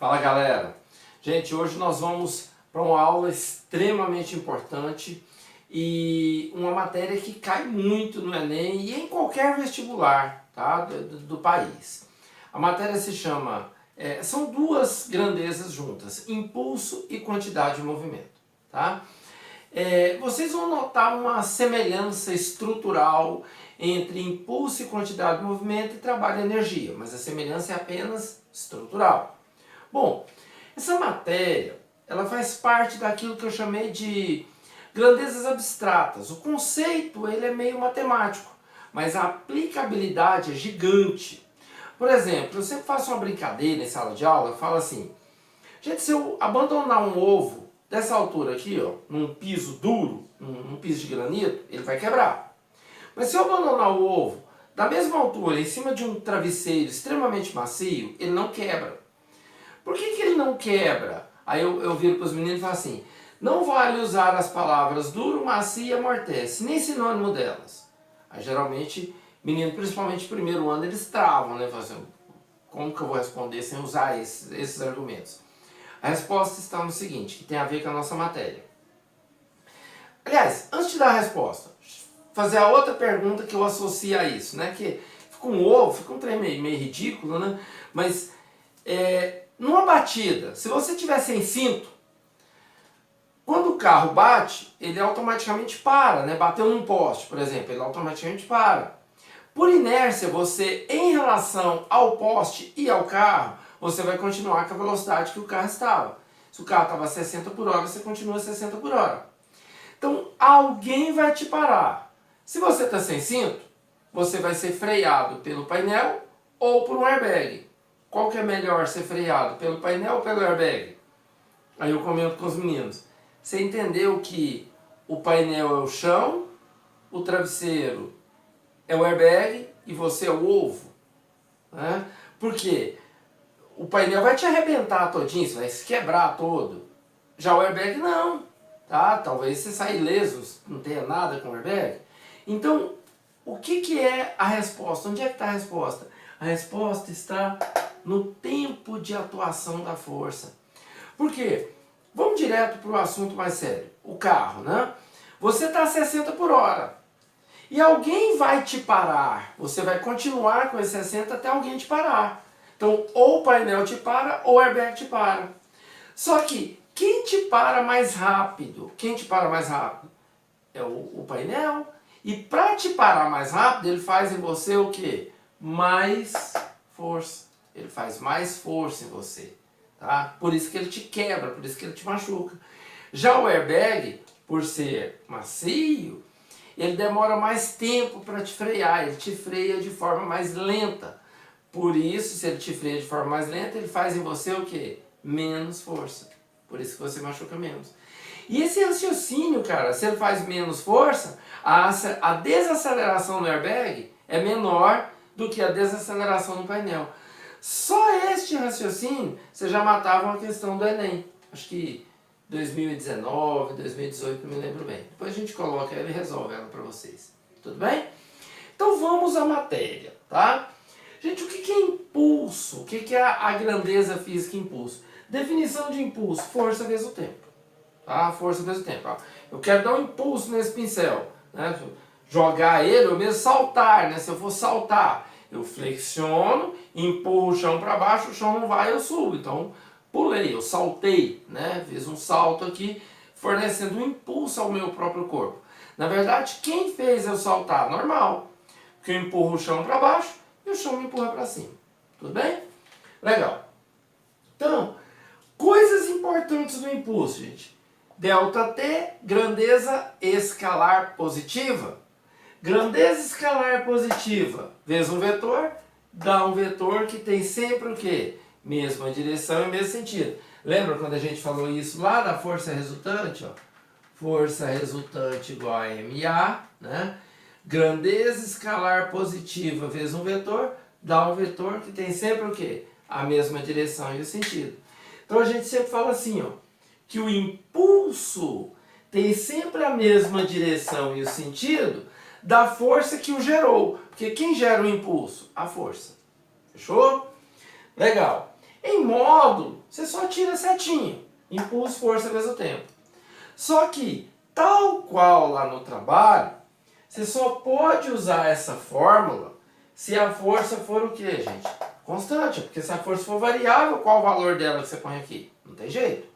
Fala galera! Gente, hoje nós vamos para uma aula extremamente importante e uma matéria que cai muito no Enem e em qualquer vestibular, tá? do país. A matéria se chama, são duas grandezas juntas, impulso e quantidade de movimento. Tá? Vocês vão notar uma semelhança estrutural entre impulso e quantidade de movimento e trabalho e energia, mas a semelhança é apenas estrutural. Bom, essa matéria, ela faz parte daquilo que eu chamei de grandezas abstratas. O conceito, ele é meio matemático, mas a aplicabilidade é gigante. Por exemplo, eu sempre faço uma brincadeira em sala de aula, eu falo assim, gente, se eu abandonar um ovo dessa altura aqui, ó, num piso duro, num piso de granito, ele vai quebrar. Mas se eu abandonar o ovo da mesma altura, em cima de um travesseiro extremamente macio, ele não quebra. Por que ele não quebra? Aí eu viro para os meninos e falo assim, não vale usar as palavras duro, macio e amortece, nem sinônimo delas. Aí geralmente, menino, principalmente no primeiro ano, eles travam, né? Falam assim, como que eu vou responder sem usar esses argumentos? A resposta está no seguinte, que tem a ver com a nossa matéria. Aliás, antes de dar a resposta, fazer a outra pergunta que eu associo a isso, né? Que fica um ovo, fica um trem meio ridículo, né? Mas numa batida, se você tiver sem cinto, quando o carro bate, ele automaticamente para, né? Bateu num poste, por exemplo, ele automaticamente para. Por inércia, você, em relação ao poste e ao carro, você vai continuar com a velocidade que o carro estava. Se o carro estava a 60 por hora, você continua a 60 por hora. Então, alguém vai te parar. Se você está sem cinto, você vai ser freado pelo painel ou por um airbag. Qual que é melhor ser freado, pelo painel ou pelo airbag? Aí eu comento com os meninos. Você entendeu que o painel é o chão, o travesseiro é o airbag e você é o ovo? Né? Por quê? O painel vai te arrebentar todinho, você vai se quebrar todo. Já o airbag não. Tá? Talvez você saia ileso, não tenha nada com o airbag. Então, o que é a resposta? Onde é que está a resposta? A resposta está no tempo de atuação da força. Por quê? Vamos direto para o assunto mais sério. O carro, né? Você está a 60 por hora. E alguém vai te parar. Você vai continuar com esse 60 até alguém te parar. Então, ou o painel te para, ou o airbag te para. Só que, quem te para mais rápido? Quem te para mais rápido? É o painel. E para te parar mais rápido, ele faz em você o quê? Mais força. Ele faz mais força em você. Tá? Por isso que ele te quebra, por isso que ele te machuca. Já o airbag, por ser macio, ele demora mais tempo para te frear. Ele te freia de forma mais lenta. Por isso, se ele te freia de forma mais lenta, ele faz em você o quê? Menos força. Por isso que você machuca menos. E esse raciocínio, cara, se ele faz menos força, a desaceleração no airbag é menor do que a desaceleração no painel. Só este raciocínio, você já matava uma questão do Enem. Acho que 2019, 2018, não me lembro bem. Depois a gente coloca ela e resolve ela para vocês. Tudo bem? Então vamos à matéria, tá? Gente, o que é impulso? O que é a grandeza física impulso? Definição de impulso, força vezes o tempo. Tá? Força vezes o tempo. Eu quero dar um impulso nesse pincel. Né? Jogar ele, ou mesmo saltar. Né? Se eu for saltar, eu flexiono, empurro o chão para baixo, o chão não vai, eu subo. Então, pulei, eu saltei. Né? Fiz um salto aqui, fornecendo um impulso ao meu próprio corpo. Na verdade, quem fez eu saltar? Normal. Porque eu empurro o chão para baixo e o chão me empurra para cima. Tudo bem? Legal. Então, coisas importantes do impulso, gente. ΔT, grandeza escalar positiva. Grandeza escalar positiva vezes um vetor, dá um vetor que tem sempre o quê? Mesma direção e mesmo sentido. Lembra quando a gente falou isso lá da força resultante? Ó? Força resultante igual a MA, né? Grandeza escalar positiva vezes um vetor, dá um vetor que tem sempre o quê? A mesma direção e o sentido. Então a gente sempre fala assim, ó, que o impulso tem sempre a mesma direção e o sentido da força que o gerou. Porque quem gera o impulso? A força. Fechou? Legal. Em módulo, você só tira setinho. Impulso, força vezes o tempo. Só que, tal qual lá no trabalho, você só pode usar essa fórmula se a força for o quê, gente? Constante. Porque se a força for variável, qual o valor dela que você põe aqui? Não tem jeito.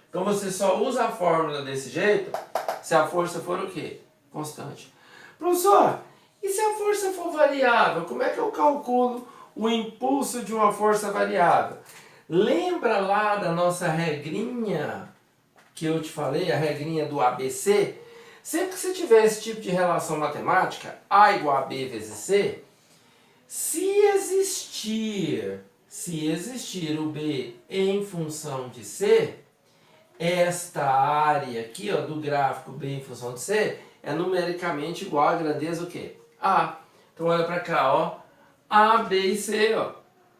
Então você só usa a fórmula desse jeito se a força for o quê? Constante. Professor, e se a força for variável? Como é que eu calculo o impulso de uma força variável? Lembra lá da nossa regrinha que eu te falei, a regrinha do ABC? Sempre que você tiver esse tipo de relação matemática, A igual a B vezes C, se existir o B em função de C, esta área aqui, ó, do gráfico B em função de C é numericamente igual a grandeza o quê? A. Então olha para cá, ó. A, B e C, ó.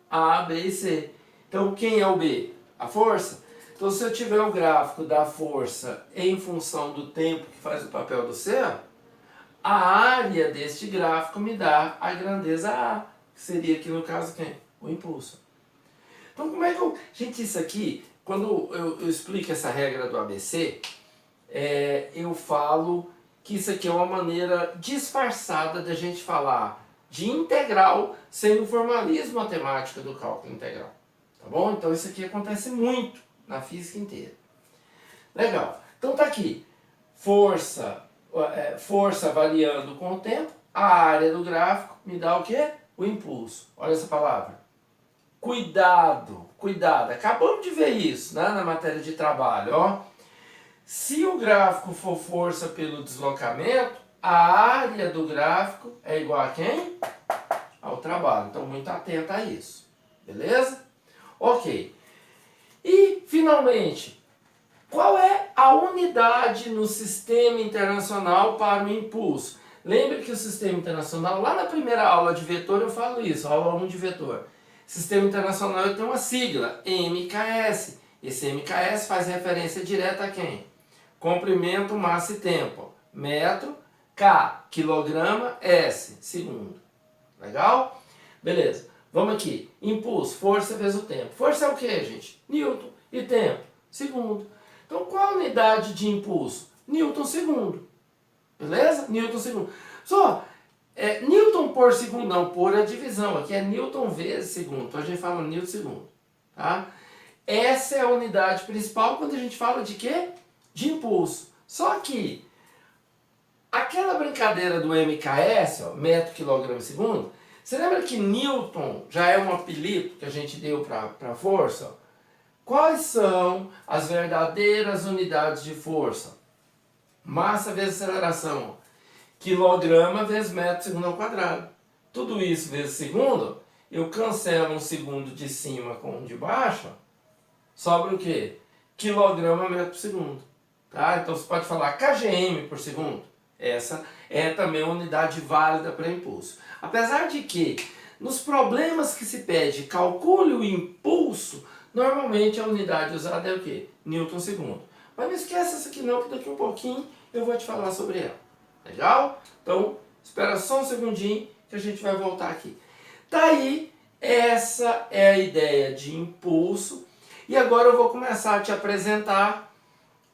A, B e C. Então quem é o B? A força. Então se eu tiver o gráfico da força em função do tempo que faz o papel do C, ó, a área deste gráfico me dá a grandeza A, que seria aqui no caso quem? O impulso. Então como é que eu... Gente, isso aqui, quando eu explico essa regra do ABC, eu falo que isso aqui é uma maneira disfarçada da gente falar de integral sem o formalismo matemático do cálculo integral. Tá bom? Então isso aqui acontece muito na física inteira. Legal. Então tá aqui. Força variando com o tempo. A área do gráfico me dá o quê? O impulso. Olha essa palavra. Cuidado, cuidado. Acabamos de ver isso, né, na matéria de trabalho. Ó. Se o gráfico for força pelo deslocamento, a área do gráfico é igual a quem? Ao trabalho. Então, muito atento a isso. Beleza? Ok. E, finalmente, qual é a unidade no sistema internacional para o impulso? Lembre que o sistema internacional, lá na primeira aula de vetor eu falo isso, aula 1 de vetor. Sistema internacional tem uma sigla, MKS. Esse MKS faz referência direta a quem? Comprimento, massa e tempo. Metro, K, quilograma, S, segundo. Legal? Beleza. Vamos aqui. Impulso, força vezes o tempo. Força é o que, gente? Newton. E tempo? Segundo. Então, qual a unidade de impulso? Newton segundo. Beleza? Newton segundo. Só, Newton por segundo, não, por a divisão. Aqui é Newton vezes segundo. Então, a gente fala Newton segundo. Tá? Essa é a unidade principal quando a gente fala de quê? De impulso. Só que aquela brincadeira do MKS, ó, metro, quilograma, segundo, você lembra que Newton já é um apelido que a gente deu para a força? Quais são as verdadeiras unidades de força? Massa vezes aceleração. Quilograma vezes metro segundo ao quadrado. Tudo isso vezes segundo, eu cancelo um segundo de cima com um de baixo, sobra o quê? Quilograma metro por segundo. Tá? Então você pode falar kgm por segundo. Essa é também uma unidade válida para impulso. Apesar de que, nos problemas que se pede calcule o impulso, normalmente a unidade usada é o quê? Newton segundo. Mas não esqueça essa aqui não, que daqui um pouquinho eu vou te falar sobre ela. Legal? Então, espera só um segundinho que a gente vai voltar aqui. Daí, essa é a ideia de impulso. E agora eu vou começar a te apresentar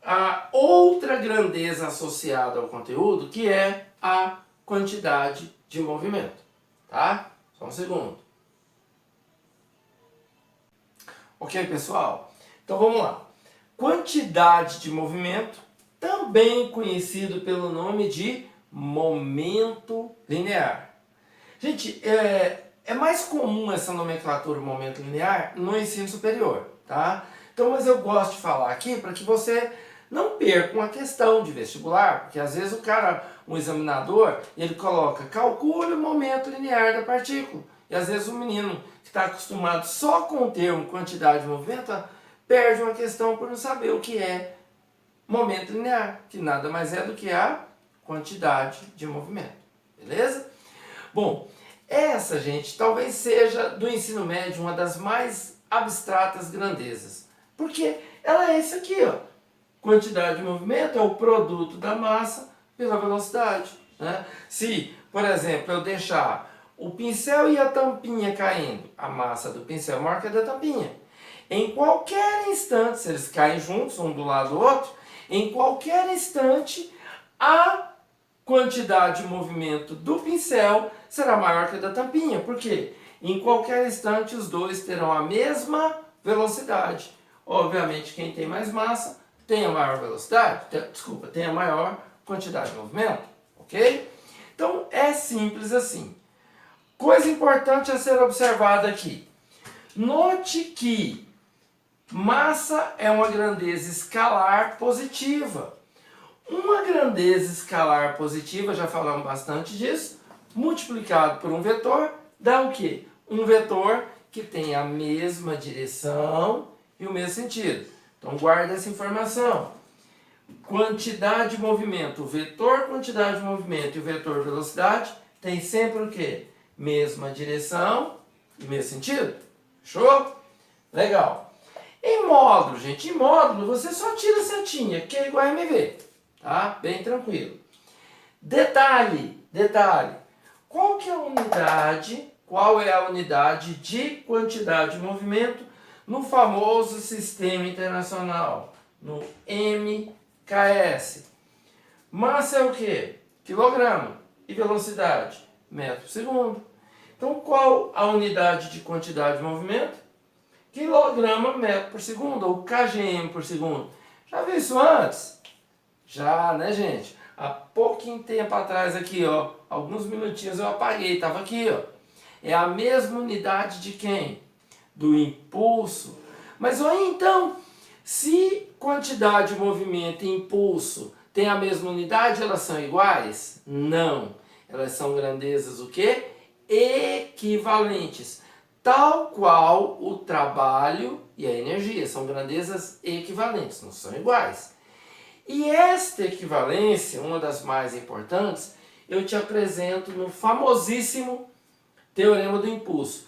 a outra grandeza associada ao conteúdo, que é a quantidade de movimento. Tá? Só um segundo. Ok, pessoal? Então vamos lá. Quantidade de movimento, também conhecido pelo nome de momento linear. Gente, é mais comum essa nomenclatura momento linear no ensino superior, tá? Então, mas eu gosto de falar aqui para que você não perca uma questão de vestibular, porque às vezes o cara, um examinador, ele coloca calcule o momento linear da partícula. E às vezes o menino que está acostumado só com o termo quantidade de movimento, perde uma questão por não saber o que é momento linear, que nada mais é do que a quantidade de movimento. Beleza? Bom, essa, gente, talvez seja do ensino médio uma das mais abstratas grandezas. Porque ela é isso aqui, ó. Quantidade de movimento é o produto da massa pela velocidade. Né? Se, por exemplo, eu deixar o pincel e a tampinha caindo, a massa do pincel é maior que a da tampinha. Em qualquer instante, se eles caem juntos, um do lado do outro, em qualquer instante, a quantidade de movimento do pincel será maior que a da tampinha. Por quê? Em qualquer instante, os dois terão a mesma velocidade. Obviamente, quem tem mais massa tem a maior velocidade, tem a maior quantidade de movimento, ok? Então, é simples assim. Coisa importante a ser observada aqui. Note que massa é uma grandeza escalar positiva. Uma grandeza escalar positiva, já falamos bastante disso, multiplicado por um vetor, dá o quê? Um vetor que tem a mesma direção e o mesmo sentido. Então guarda essa informação. Quantidade de movimento, o vetor quantidade de movimento e o vetor velocidade tem sempre o quê? Mesma direção e mesmo sentido. Show? Legal. Em módulo, gente, em módulo você só tira a setinha, que é igual a MV. Tá? Bem tranquilo. Detalhe. Qual é a unidade de quantidade de movimento no famoso sistema internacional, no MKS? Massa é o quê? Quilograma. E velocidade? Metro por segundo. Então, qual a unidade de quantidade de movimento? Quilograma metro por segundo, ou kgm por segundo. Já viu isso antes? Já, né, gente? Há pouquinho tempo atrás aqui, ó, alguns minutinhos eu apaguei, estava aqui, ó. É a mesma unidade de quem? Do impulso. Mas olha então, se quantidade de movimento e impulso tem a mesma unidade, elas são iguais? Não. Elas são grandezas o quê? Equivalentes. Tal qual o trabalho e a energia. São grandezas equivalentes, não são iguais. E esta equivalência, uma das mais importantes, eu te apresento no famosíssimo Teorema do Impulso.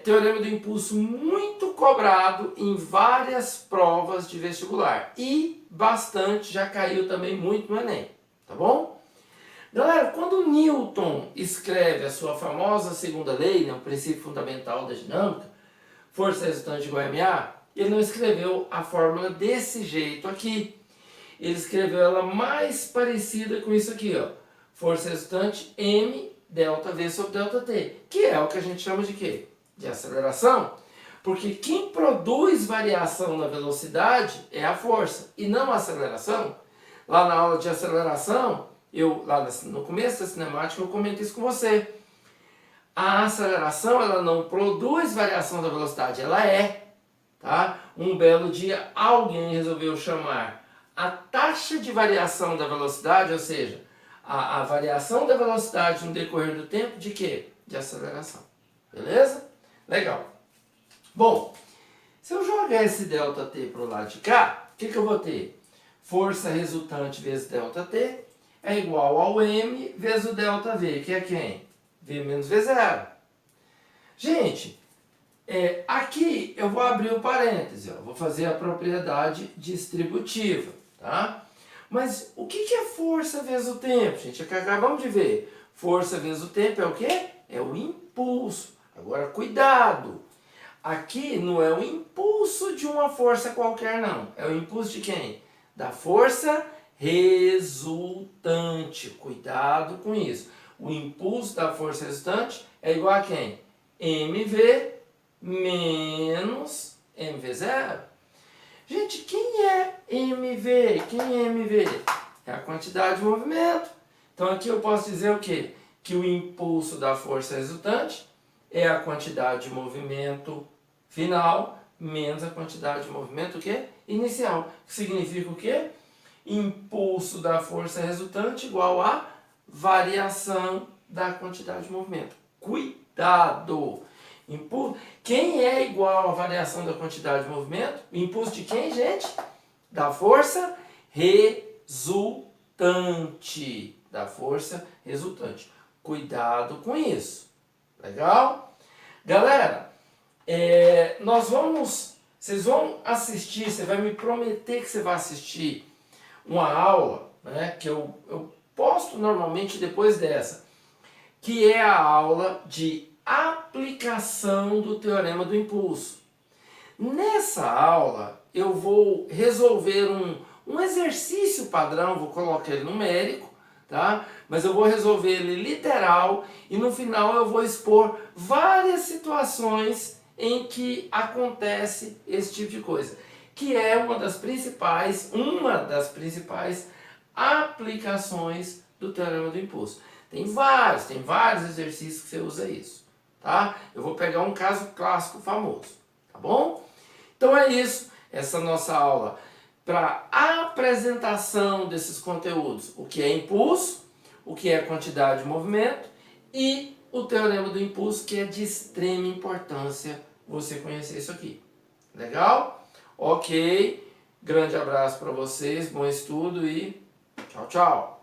Teorema do Impulso muito cobrado em várias provas de vestibular. E bastante, já caiu também muito no Enem. Tá bom? Galera, quando Newton escreve a sua famosa segunda lei, né, o princípio fundamental da dinâmica, força resultante igual a ma, ele não escreveu a fórmula desse jeito aqui. Ele escreveu ela mais parecida com isso aqui, ó. Força resultante m delta v sobre delta t, que é o que a gente chama de quê? De aceleração. Porque quem produz variação na velocidade é a força e não a aceleração. Lá na aula de aceleração, lá no começo da cinemática, eu comento isso com você. A aceleração, ela não produz variação da velocidade, ela é. Tá? Um belo dia, alguém resolveu chamar a taxa de variação da velocidade, ou seja, a variação da velocidade no decorrer do tempo, de quê? De aceleração. Beleza? Legal. Bom, se eu jogar esse ΔT para o lado de cá, o que eu vou ter? Força resultante vezes ΔT é igual ao M vezes o ΔV, que é quem? V menos V0. Gente, aqui eu vou abrir o parêntese, ó, vou fazer a propriedade distributiva, tá? Mas o que é força vezes o tempo, gente? É que acabamos de ver. Força vezes o tempo é o quê? É o impulso. Agora, cuidado! Aqui não é o impulso de uma força qualquer, não. É o impulso de quem? Da força resultante. Cuidado com isso. O impulso da força resultante é igual a quem? mv menos mv0. Gente, quem é mv? Quem é mv? É a quantidade de movimento. Então aqui eu posso dizer o quê? Que o impulso da força resultante é a quantidade de movimento final menos a quantidade de movimento o quê? Inicial. Que significa o quê? Impulso da força resultante igual a variação da quantidade de movimento. Cuidado! Quem é igual à variação da quantidade de movimento? O impulso de quem, gente? Da força resultante. Da força resultante. Cuidado com isso. Legal? Galera, vocês vão assistir, você vai me prometer que você vai assistir uma aula, né, que eu posto normalmente depois dessa, que é a aula de aplicação do Teorema do Impulso. Nessa aula eu vou resolver um exercício padrão, vou colocar ele numérico, tá? Mas eu vou resolver ele literal e no final eu vou expor várias situações em que acontece esse tipo de coisa, que é uma das principais aplicações do teorema do impulso. Tem vários exercícios que você usa isso, tá? Eu vou pegar um caso clássico famoso, tá bom? Então é isso, essa nossa aula para apresentação desses conteúdos, o que é impulso, o que é quantidade de movimento e o teorema do impulso, que é de extrema importância você conhecer isso aqui. Legal? Ok, grande abraço para vocês, bom estudo e tchau, tchau!